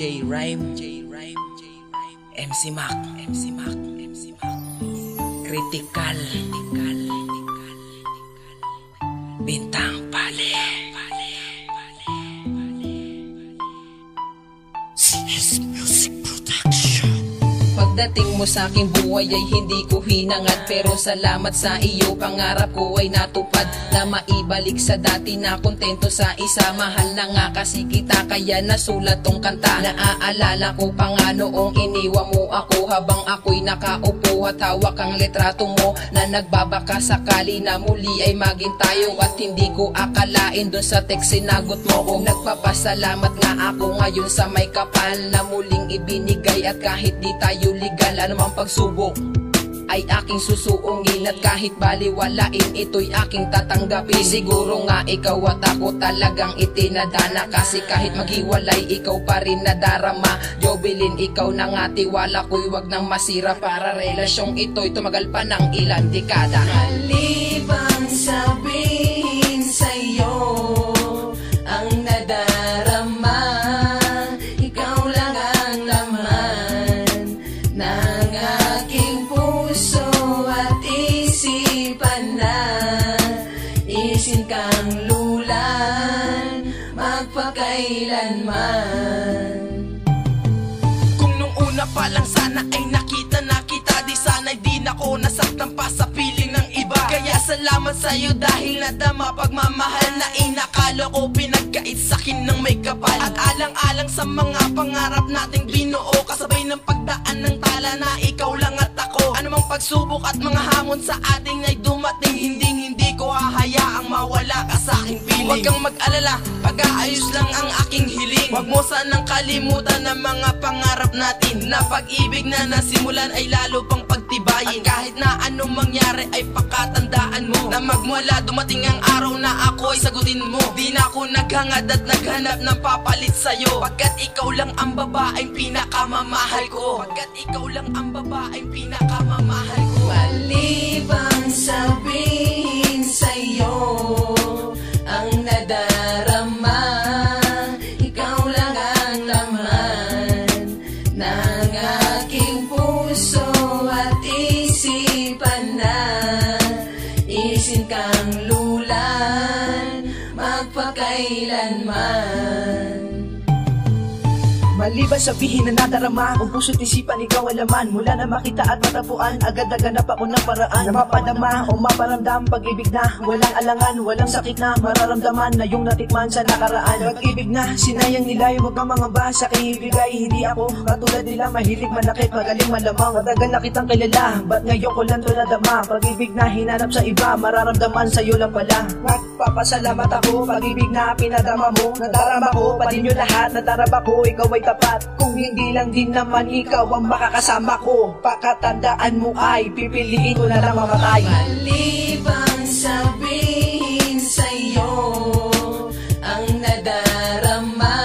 J-Rhyme, MC Mac, Critical, Bintang Pale, CS Music Production. Pagdating mo sa aking buhay ay hindi ko hinangad, pero salamat sa iyo, pangarap ko ay natupad. Na maibalik sa dati na kontento sa isa. Mahal na nga kasi kita kaya nasulat tong kanta. Naaalala ko pa nga noong iniwan mo ako, habang ako'y nakaupo at hawak ang litrato mo, na nagbabaka sakali na muli ay maging tayo. At hindi ko akalain dun sa text sinagot mo ko. Nagpapasalamat nga ako ngayon sa may kapal na muling ibinigay, at kahit di tayo legal, anumang pagsubok ay aking susuungin, at kahit baliwalain ito'y aking tatanggapin. Siguro nga ikaw at ako talagang itinadana, kasi kahit maghiwalay ikaw pa rin nadarama. Jovelyn, ikaw na nga tiwala ko'y wag nang masira, para relasyong ito'y tumagal pa ng ilang dekada. Halibang sabihin sa'yo ang nadarama, ikaw lang ang laman ng aking puso at isipan na. Isin kang lulan magpakailanman. Kung nung una pa lang sana ay nakita na kita, di sana'y di na ko nasaktan pa sa piling ng iba. Kaya salamat sa'yo dahil nadama pagmamahal na inakala ko pinagkait sa'kin ng may kapal. At alang-alang sa mga pangarap nating binuo, kasabay ng pagdaan ng tala na ikaw lang at ako. Anumang pagsubok at mga hamon sa ating ay dumating, hindi ko hahayaang mawala ka sa aking piling. Huwag kang mag-alala, pag-aayos lang ang aking hiling. Huwag mo sanang kalimutan ang mga pangarap natin, na pag-ibig na nasimulan ay lalo pang pagtibayin. At kahit na anong mangyari ay pakatandaan mo, na magmula dumating ang araw na ako ay sagutin mo. Di na ako naghangad at naghanap ng papalit sa'yo, pagkat ikaw lang ang babaeng pinakamamahal ko. Pagkat ikaw lang ang babaeng pinakamamahal ko. Malibang sabihin sa'yo ang nadarama, ikaw lang ang laman ng aking puso at isipan na. Isin kang lulan magpakailanman. Maliban sabihin na nadarama, kung puso't isipan ikaw ang laman. Mula na makita at matapuan, agad naganap ako ng paraan na mapadama o maparamdam pag-ibig na walang alangan, walang sakit na mararamdaman na yung natikman sa nakaraan. Pag-ibig na sinayang nila yung magmamangamba sa kaibigay. Hindi ako katulad nila, mahilig manakit, magaling malamang. Matagal na kitang kilala, ba't ngayon ko lang to nadama? Pag-ibig na hinanap sa iba, mararamdaman sa'yo lang pala. Nagpapasalamat ako, pag-ibig na pinadama mo. Nadarama ko, pati nyo lahat, nadarama ko, ikaw ay tapat. Kung hindi lang din naman ikaw ang makakasama ko, pakatandaan mo ay pipiliin ko na lang mamatay. Malibang sabihin sa'yo ang nadarama,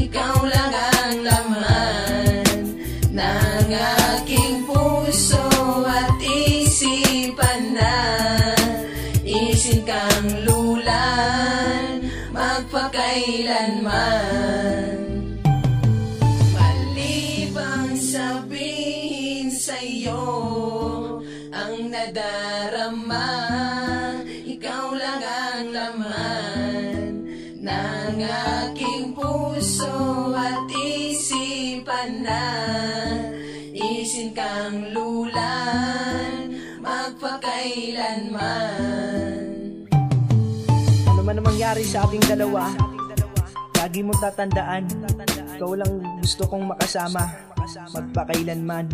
ikaw lang ang laman ng aking puso at isipan na. Isin kang lulan magpakailanman. Sabihin sa'yo ang nadarama, ikaw lang ang laman ng aking puso at isipan na. Isin kang lulan magpakailanman. Ano man ang mangyari sa ating dalawa, lagi mong tatandaan, ikaw lang gusto kong makasama magpakailanman.